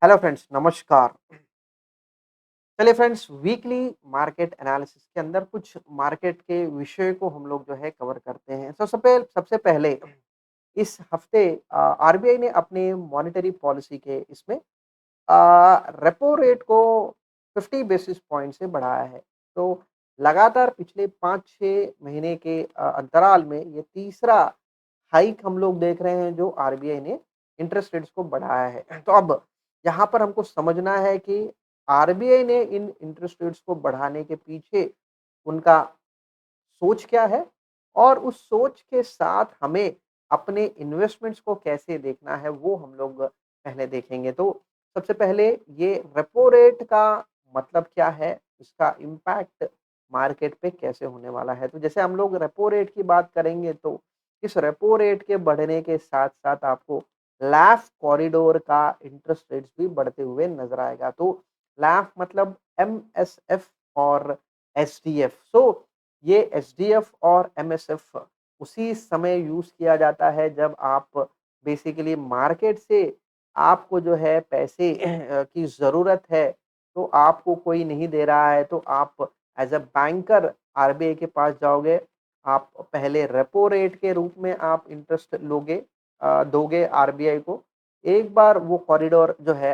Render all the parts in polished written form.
Hello friends, नमस्कार। चलिए friends, weekly market analysis के अंदर कुछ मार्केट के विषय को हम लोग जो है कवर करते हैं। सबसे पहले इस हफ्ते आरबीआई ने अपने मॉनेटरी पॉलिसी के इसमें रेपो रेट को 50 बेसिस पॉइंट से बढ़ाया है। तो लगातार पिछले 5-6 महीने के अंतराल में ये तीसरा हाइक हम लोग देख रहे हैं जो आरबीआई ने इंटरेस्ट रेट्स को बढ़ाया है। तो अब यहाँ पर हमको समझना है कि आरबीआई ने इन इंटरेस्ट रेट्स को बढ़ाने के पीछे उनका सोच क्या है और उस सोच के साथ हमें अपने इन्वेस्टमेंट्स को कैसे देखना है वो हम लोग पहले देखेंगे। तो सबसे पहले ये रेपो रेट का मतलब क्या है, इसका इम्पैक्ट मार्केट पे कैसे होने वाला है। तो जैसे हम लोग रेपो रेट की बात करेंगे तो इस रेपो रेट के बढ़ने के साथ-साथ आपको लैफ कॉरिडोर का इंटरेस्ट रेट्स भी बढ़ते हुए नज़र आएगा। तो लैफ मतलब एमएसएफ और एसडीएफ। ये एसडीएफ और एमएसएफ उसी समय यूज़ किया जाता है जब आप बेसिकली मार्केट से आपको जो है पैसे की ज़रूरत है, तो आपको कोई नहीं दे रहा है, तो आप एज़ अ बैंकर आरबीआई के पास जाओगे। आप पहले रेपो रेट के रूप में आप इंटरेस्ट दोगे आरबीआई को। एक बार वो कॉरिडोर जो है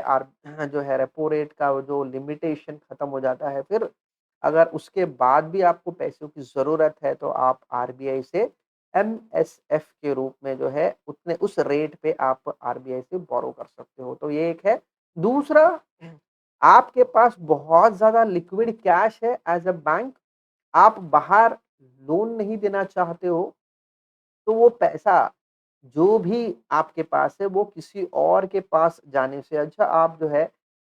जो है रेपो रेट का वो जो लिमिटेशन खत्म हो जाता है, फिर अगर उसके बाद भी आपको पैसों की ज़रूरत है तो आप आरबीआई से एमएसएफ के रूप में जो है उतने उस रेट पे आप आरबीआई से बोरो कर सकते हो। तो ये एक है। दूसरा, आपके पास बहुत ज़्यादा लिक्विड कैश है एज़ अ बैंक, आप बाहर लोन नहीं देना चाहते हो, तो वो पैसा जो भी आपके पास है वो किसी और के पास जाने से अच्छा आप जो है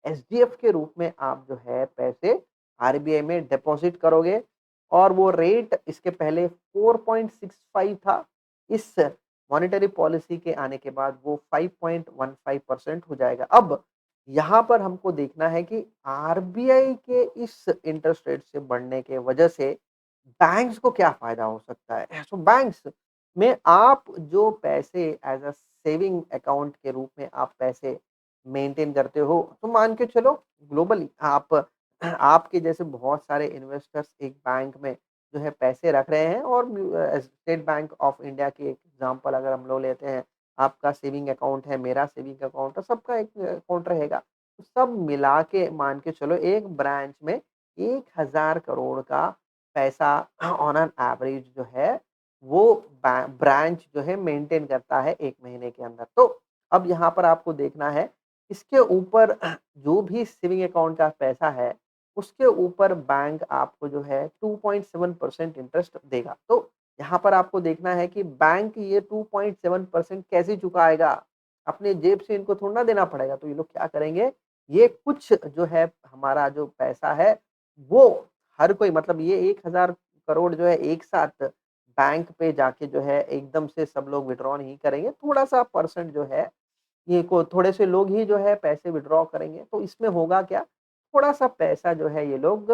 एसडीएफ के रूप में आप जो है पैसे आरबीआई में डिपॉजिट करोगे और वो रेट इसके पहले 4.65 था। इस मॉनेटरी पॉलिसी के आने के बाद वो 5.15% हो जाएगा। अब यहाँ पर हमको देखना है कि आरबीआई के इस इंटरेस्ट रेट से बढ़ने के वजह से बैंक्स को क्या फ़ायदा हो सकता है? सो बैंक्स में आप जो पैसे एज़ अ सेविंग अकाउंट के रूप में आप पैसे मेंटेन करते हो, तो मान के चलो ग्लोबली आपके जैसे बहुत सारे इन्वेस्टर्स एक बैंक में जो है पैसे रख रहे हैं और स्टेट बैंक ऑफ इंडिया की एक एग्ज़ाम्पल अगर हम लोग लेते हैं, आपका सेविंग अकाउंट है, मेरा सेविंग अकाउंट है, सबका एक अकाउंट रहेगा। तो सब मिला के मान के चलो एक ब्रांच में 1000 करोड़ का पैसा ऑन एन एवरेज जो है वो ब्रांच जो है मेंटेन करता है 1 महीने के अंदर। तो अब यहाँ पर आपको देखना है, इसके ऊपर जो भी सेविंग अकाउंट का पैसा है, उसके ऊपर बैंक आपको जो है 2.7% इंटरेस्ट देगा। तो यहाँ पर आपको देखना है कि बैंक ये 2.7% कैसे चुकाएगा? अपने जेब से इनको थोड़ी ना देना पड़ेगा। तो ये लोग क्या करेंगे, ये कुछ जो है हमारा जो पैसा है, वो हर कोई मतलब ये 1000 करोड़ जो है एक साथ बैंक पे जाके जो है एकदम से सब लोग विथड्रॉ नहीं करेंगे। थोड़ा-सा परसेंट जो है ये को थोड़े से लोग ही जो है पैसे विथड्रॉ करेंगे। तो इसमें होगा क्या? थोड़ा-सा पैसा जो है ये लोग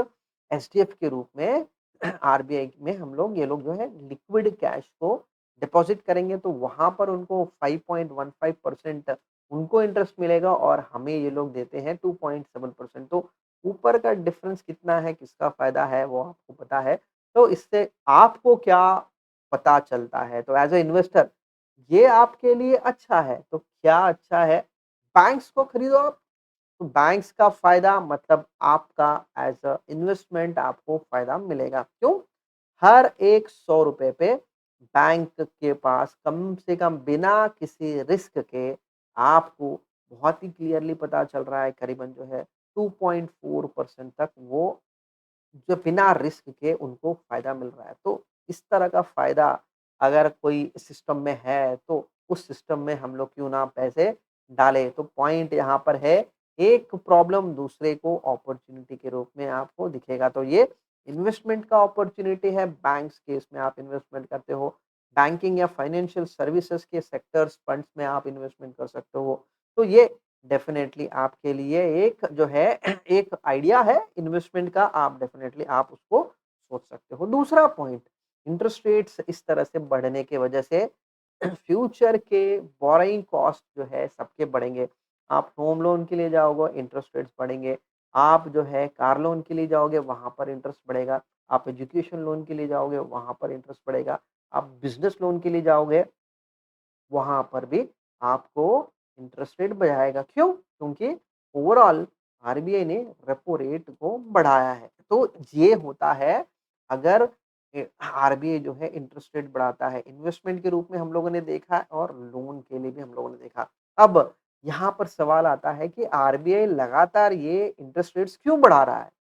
एसडीएफ के रूप में आरबीआई में हम लोग ये लोग जो है लिक्विड कैश को डिपॉज़िट करेंगे तो वहाँ पर उनको 5.15% उनको इंटरेस्ट मिलेगा और हमें ये लोग देते हैं 2.7%। तो ऊपर का डिफरेंस कितना है, किसका फ़ायदा है वो आपको पता है। तो इससे आपको क्या पता चलता है? तो एज़ अ इन्वेस्टर ये आपके लिए अच्छा है, तो क्या अच्छा है? बैंक्स को खरीदो आप, तो बैंक्स का फ़ायदा मतलब आपका एज़ अ इन्वेस्टमेंट आपको फ़ायदा मिलेगा। क्यों? हर एक ₹100 पे बैंक के पास कम से कम बिना किसी रिस्क के आपको बहुत ही क्लियरली पता चल रहा है करीबन जो है 2.4% तक वो जो बिना रिस्क के उनको फ़ायदा मिल रहा है। तो इस तरह का फ़ायदा अगर कोई सिस्टम में है, तो उस सिस्टम में हम लोग क्यों ना पैसे डालें। तो पॉइंट यहाँ पर है, एक प्रॉब्लम दूसरे को अपॉर्च्युनिटी के रूप में आपको दिखेगा। तो ये इन्वेस्टमेंट का अपॉर्च्युनिटी है, बैंक्स के इसमें आप इन्वेस्टमेंट करते हो। बैंकिंग या फाइनेंशियल सर्विसेज़ के सेक्टर्स, फंड्स में आप इन्वेस्टमेंट कर सकते हो। तो ये डेफ़िनेटली आपके लिए एक जो है एक आइडिया है इन्वेस्टमेंट का, आप डेफ़िनेटली आप उसको सोच सकते हो। दूसरा पॉइंट, इंटरेस्ट रेट्स इस तरह से बढ़ने की वजह से फ्यूचर के बोरोइंग कॉस्ट जो है सबके बढ़ेंगे। आप होम लोन के लिए जाओगे, इंटरेस्ट रेट्स बढ़ेंगे। आप जो है कार लोन के लिए जाओगे, वहाँ पर इंटरेस्ट बढ़ेगा। आप एजुकेशन लोन के लिए जाओगे, वहाँ पर इंटरेस्ट बढ़ेगा। आप बिज़नेस लोन के लिए जाओगे, वहाँ पर भी आपको इंटरेस्ट रेट बढ़ाएगा। क्यों? क्योंकि ओवरऑल आरबीआई ने रेपो रेट को बढ़ाया है। तो ये होता है अगर आरबीआई जो है इंटरेस्ट रेट बढ़ाता है, इन्वेस्टमेंट के रूप में हम लोगों ने देखा और लोन के लिए भी हम लोगों ने देखा। अब यहाँ पर सवाल आता है कि आरबीआई लगातार ये इंटरेस्ट रेट्स क्यों बढ़ा रहा है?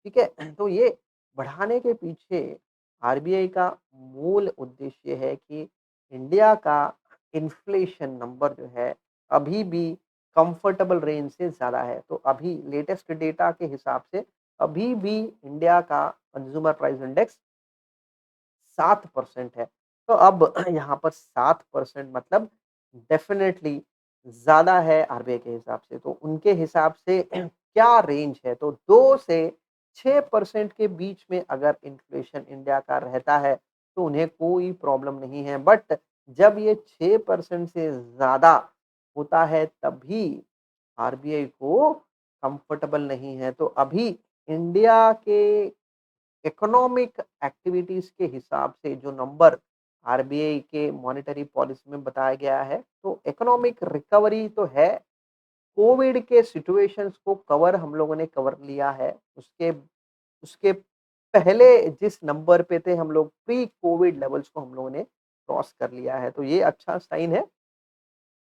ठीक है? तो ये बढ़ाने के पीछे आरबीआई का मूल उद्देश्य है कि इंडिया का इन्फ्लेशन नंबर जो है अभी भी कंफर्टेबल रेंज से ज़्यादा है। तो अभी लेटेस्ट डेटा के हिसाब से अभी भी इंडिया का कंज्यूमर प्राइस इंडेक्स 7% है। तो अब यहाँ पर 7% मतलब डेफ़िनेटली ज़्यादा है आरबीआई के हिसाब से। तो उनके हिसाब से क्या रेंज है? तो 2 से 6% के बीच में अगर इन्फ्लेशन इंडिया का रहता है, तो उन्हें कोई प्रॉब्लम नहीं है। बट जब ये 6% से ज़्यादा होता है, तभी आरबीआई को कंफर्टेबल नहीं है। तो अभी इंडिया के इकोनॉमिक एक्टिविटीज़ के हिसाब से जो नंबर आरबीआई के मॉनेटरी पॉलिसी में बताया गया है, तो इकोनॉमिक रिकवरी तो है। कोविड के सिचुएशंस को कवर हम लोगों ने कवर लिया है। उसके उसके पहले जिस नंबर पे थे हम लोग प्री कोविड लेवल्स को हम लोगों ने क्रॉस कर लिया है। तो ये अच्छा साइन है।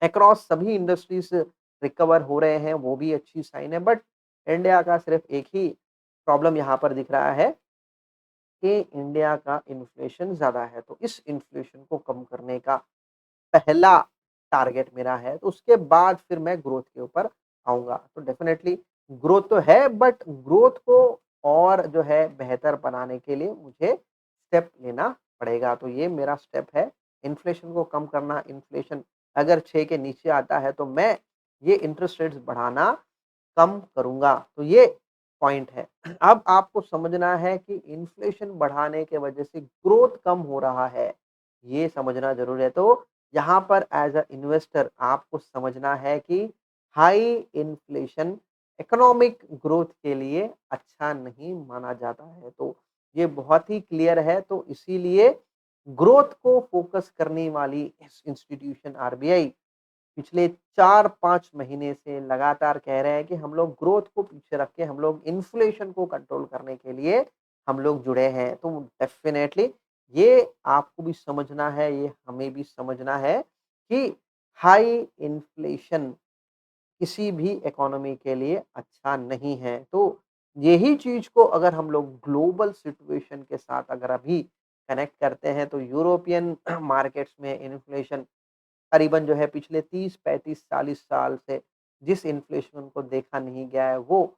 अक्रॉस सभी इंडस्ट्रीज़ रिकवर हो रहे हैं, वो भी अच्छी साइन है। बट इंडिया का सिर्फ़ एक ही प्रॉब्लम यहाँ पर दिख रहा है कि इंडिया का इन्फ्लेशन ज़्यादा है, तो इस इन्फ्लेशन को कम करने का पहला टारगेट मेरा है, तो उसके बाद फिर मैं ग्रोथ के ऊपर आऊँगा। तो डेफ़िनेटली ग्रोथ तो है बट ग्रोथ को और जो है बेहतर बनाने के लिए मुझे स्टेप लेना पड़ेगा। तो ये मेरा स्टेप है, इन्फ्लेशन को कम करना। इन्फ्लेशन अगर 6 के नीचे आता है, तो मैं ये इंटरेस्ट रेट्स बढ़ाना कम करूँगा। तो ये पॉइंट है। अब आपको समझना है कि इन्फ्लेशन बढ़ाने के वजह से ग्रोथ कम हो रहा है, ये समझना ज़रूरी है। तो यहाँ पर एज़ अ इन्वेस्टर आपको समझना है कि हाई इन्फ्लेशन इकोनॉमिक ग्रोथ के लिए अच्छा नहीं माना जाता है। तो ये बहुत ही क्लियर है, तो इसीलिए ग्रोथ को फ़ोकस करने वाली इस इंस्टीट्यूशन आरबीआई पिछले 4-5 महीने से लगातार कह रहे हैं कि हम लोग ग्रोथ को पीछे रख के हम लोग इन्फ्लेशन को कंट्रोल करने के लिए हम लोग जुड़े हैं। तो डेफ़िनेटली ये आपको भी समझना है, ये हमें भी समझना है कि हाई इन्फ्लेशन किसी भी इकोनॉमी के लिए अच्छा नहीं है। तो यही चीज़ को अगर हम लोग ग्लोबल सिचुएशन के साथ अगर अभी कनेक्ट करते हैं, तो यूरोपियन मार्केट्स में इन्फ्लेशन करीबन जो है पिछले 30, 35, 40 साल से जिस इन्फ्लेशन को देखा नहीं गया है, वो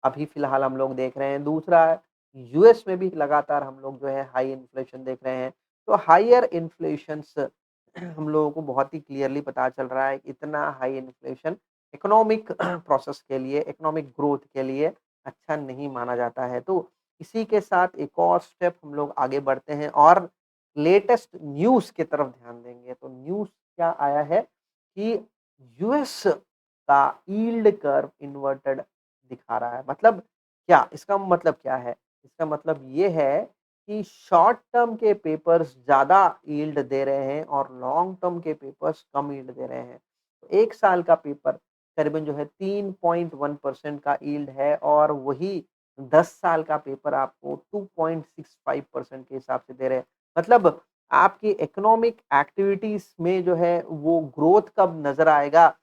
अभी फ़िलहाल हम लोग देख रहे हैं। दूसरा यूएस में भी लगातार हम लोग जो है हाई इन्फ्लेशन देख रहे हैं। तो हायर इन्फ्लेशंस हम लोगों को बहुत ही क्लियरली पता चल रहा है, इतना हाई इन्फ्लेशन इकोनॉमिक प्रोसेस के लिए, इकोनॉमिक ग्रोथ के लिए अच्छा नहीं माना जाता है। तो इसी के साथ एक और स्टेप हम लोग आगे बढ़ते हैं और लेटेस्ट न्यूज़ की तरफ ध्यान देंगे। तो न्यूज़ क्या आया है कि यूएस का यील्ड कर्व इन्वर्टेड दिखा रहा है। मतलब क्या? इसका मतलब क्या है? इसका मतलब ये है कि शॉर्ट टर्म के पेपर्स ज़्यादा यील्ड दे रहे हैं और लॉन्ग टर्म के पेपर्स कम यील्ड दे रहे हैं। तो 1 साल का पेपर करीबन जो है 3.1% का यील्ड है और वही 10 साल का पेपर आपको 2.65% के हिसाब से दे रहे हैं। मतलब आपकी इकोनॉमिक एक्टिविटीज़ में जो है वो ग्रोथ कब नज़र आएगा,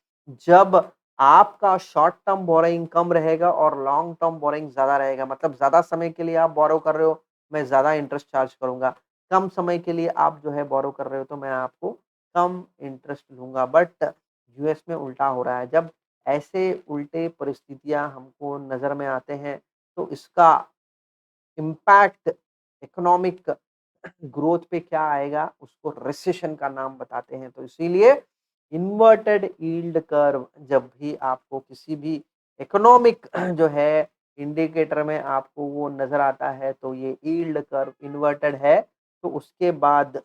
जब आपका शॉर्ट टर्म बोरोइंग कम रहेगा और लॉन्ग टर्म बोरोइंग ज़्यादा रहेगा। मतलब ज़्यादा समय के लिए आप बोरो कर रहे हो, मैं ज़्यादा इंटरेस्ट चार्ज करूँगा। कम समय के लिए आप जो है बोरो कर रहे हो, तो मैं आपको कम इंटरेस्ट लूँगा। बट यूएस में उल्टा हो रहा है। जब ऐसे उल्टे परिस्थितियाँ हमको नज़र में आते हैं, तो इसका इम्पैक्ट इकोनॉमिक ग्रोथ पे क्या आएगा, उसको रिसेशन का नाम बताते हैं। तो इसीलिए इन्वर्टेड यील्ड कर्व जब भी आपको किसी भी इकोनॉमिक जो है इंडिकेटर में आपको वो नज़र आता है, तो ये यील्ड कर्व इन्वर्टेड है। तो उसके बाद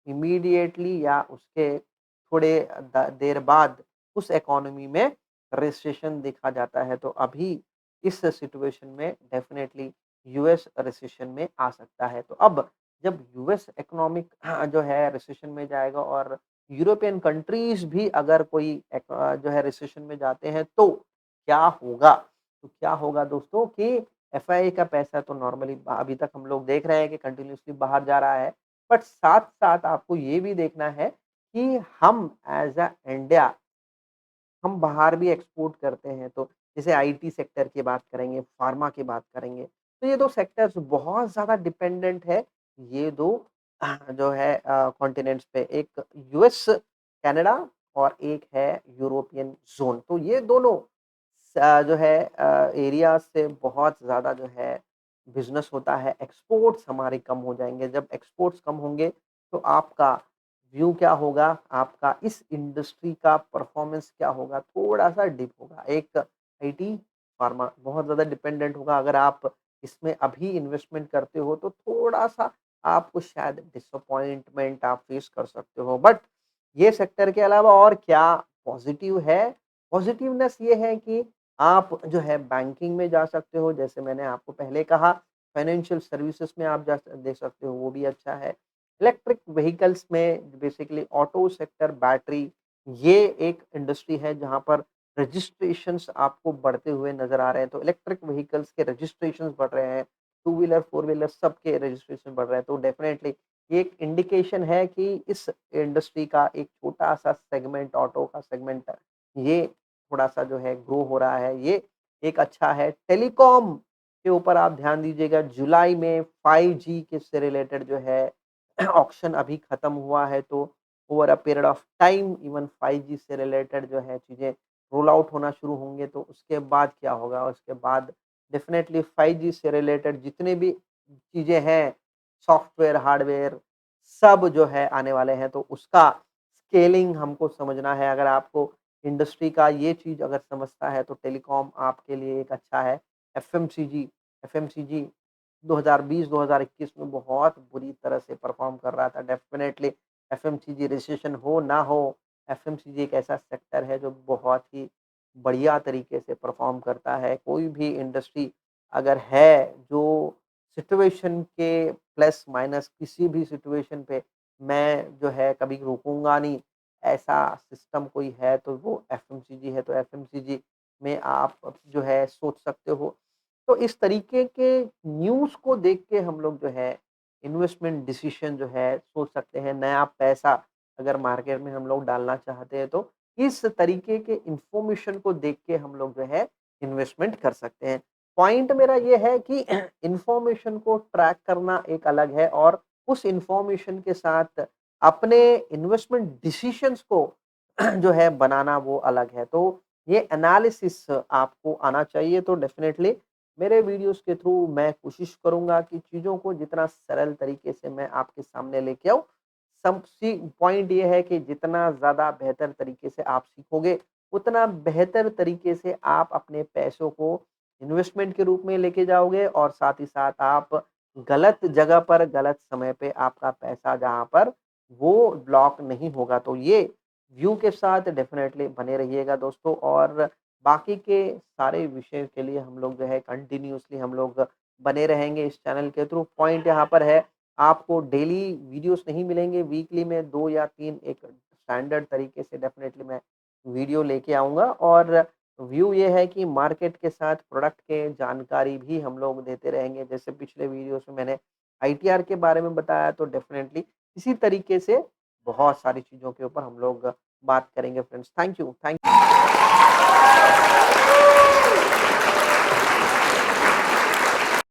इमीडिएटली या उसके थोड़े द देर बाद उस इकोनॉमी में रिसेशन देखा जाता है, तो अभी इस सिचुएशन में डेफ़िनेटली यूएस रिसेशन में आ सकता है। तो अब जब यूएस इकोनॉमिक जो है रिसेशन में जाएगा और यूरोपियन कंट्रीज़ भी अगर कोई जो है रिसेशन में जाते हैं, तो क्या होगा? तो क्या होगा दोस्तों कि एफआईआई का पैसा तो नॉर्मली अभी तक हम लोग देख रहे हैं कि कंटिन्यूअसली बाहर जा रहा है। बट साथ-साथ आपको ये भी देखना है कि हम एज़ अ इंडिया हम बाहर भी एक्सपोर्ट करते हैं, तो जैसे आईटी सेक्टर की बात करेंगे, फार्मा की बात करेंगे, तो ये 2 सेक्टर्स बहुत ज़्यादा डिपेंडेंट है, ये 2 जो है कॉन्टिनेंट्स पे, एक यूएस, कनाडा और एक है यूरोपियन ज़ोन। तो ये दोनों जो है एरिया से बहुत ज़्यादा जो है बिज़नेस होता है, एक्सपोर्ट्स हमारे कम हो जाएँगे, जब एक्सपोर्ट्स कम होंगे, तो आपका व्यू क्या होगा, आपका इस इंडस्ट्री का परफ़ॉर्मेंस क्या होगा, थोड़ा-सा डिप होगा। एक आईटी, फ़ार्मा बहुत ज़्यादा डिपेंडेंट होगा, अगर आप इसमें अभी इन्वेस्टमेंट करते हो, तो थोड़ा-सा आपको शायद डिसअपॉइंटमेंट आप फ़ेस कर सकते हो। बट ये सेक्टर के अलावा और क्या पॉज़िटिव है? पॉज़िटिवनेस ये है कि आप जो है बैंकिंग में जा सकते हो, जैसे मैंने आपको पहले कहा, फाइनेंशियल सर्विसेज़ में आप जा दे सकते हो, वो भी अच्छा है। इलेक्ट्रिक व्हीकल्स में बेसिकली ऑटो सेक्टर, बैटरी, ये एक इंडस्ट्री है जहाँ पर रजिस्ट्रेशंस आपको बढ़ते हुए नज़र आ रहे हैं। तो इलेक्ट्रिक व्हीकल्स के रजिस्ट्रेशंस बढ़ रहे हैं, टू व्हीलर, फोर व्हीलर सबके रजिस्ट्रेशन बढ़ रहे हैं। तो डेफ़िनेटली ये एक इंडिकेशन है कि इस इंडस्ट्री का एक छोटा-सा सेगमेंट, ऑटो का सेगमेंट, ये थोड़ा-सा जो है ग्रो हो रहा है, ये एक अच्छा है। टेलीकॉम के ऊपर आप ध्यान दीजिएगा, जुलाई में 5G के से रिलेटेड जो है ऑक्शन अभी खत्म हुआ है, तो over a period of time even 5G से रिलेटेड जो है चीज़ें रोल आउट होना शुरू होंगे, तो उसके बाद क्या होगा? उसके बाद डेफ़िनेटली 5G से रिलेटेड जितने भी चीज़ें हैं, सॉफ्टवेयर, हार्डवेयर, सब जो है आने वाले हैं, तो उसका स्केलिंग हमको समझना है। अगर आपको इंडस्ट्री का ये चीज़ अगर समझता है, तो टेलीकॉम आपके लिए एक अच्छा है। एफएमसीजी एफएमसीजी 2020-2021 में बहुत बुरी तरह से परफ़ॉर्म कर रहा था। डेफ़िनेटली एफएमसीजी रिसेशन हो ना हो, एफएमसीजी एक ऐसा सेक्टर है जो बहुत ही बढ़िया तरीके से परफ़ॉर्म करता है। कोई भी इंडस्ट्री अगर है जो सिचुएशन के प्लस माइनस किसी भी सिचुएशन पे मैं जो है कभी रुकूँगा नहीं, ऐसा सिस्टम कोई है तो वो एफएमसीजी है। तो एफएमसीजी में आप जो है सोच सकते हो। तो इस तरीके के न्यूज़ को देख के हम लोग जो है इन्वेस्टमेंट डिसीज़न जो है सोच सकते हैं। नया पैसा अगर मार्केट में हम लोग डालना चाहते हैं, तो इस तरीके के इन्फॉर्मेशन को देख के हम लोग जो है इन्वेस्टमेंट कर सकते हैं। पॉइंट मेरा ये है कि इन्फॉर्मेशन को ट्रैक करना एक अलग है और उस इन्फॉर्मेशन के साथ अपने इन्वेस्टमेंट डिसीज़न्स को जो है बनाना वो अलग है। तो ये एनालिसिस आपको आना चाहिए, तो डेफ़िनेटली मेरे वीडियोज़ के थ्रू मैं कोशिश करूँगा कि चीज़ों को जितना सरल तरीके से मैं आपके सामने लेके आऊँ। सम सी पॉइंट ये है कि जितना ज़्यादा बेहतर तरीके से आप सीखोगे, उतना बेहतर तरीके से आप अपने पैसों को इन्वेस्टमेंट के रूप में लेके जाओगे और साथ ही साथ आप गलत जगह पर, गलत समय पे आपका पैसा जहाँ पर वो ब्लॉक नहीं होगा। तो ये व्यू के साथ डेफ़िनेटली बने रहिएगा दोस्तों, और बाकी के सारे विषय के लिए हम लोग जो है कंटिन्यूअसली हम लोग बने रहेंगे इस चैनल के थ्रू। पॉइंट यहाँ पर है, आपको डेली वीडियोस नहीं मिलेंगे, वीकली में 2 या 3 एक स्टैंडर्ड तरीके से डेफ़िनेटली मैं वीडियो लेके आऊँगा, और व्यू ये है कि मार्केट के साथ प्रोडक्ट के जानकारी भी हम लोग देते रहेंगे। जैसे पिछले वीडियोस में मैंने आईटीआर के बारे में बताया, तो डेफ़िनेटली इसी तरीके से बहुत सारी चीज़ों के ऊपर हम लोग बात करेंगे फ्रेंड्स। Thank you.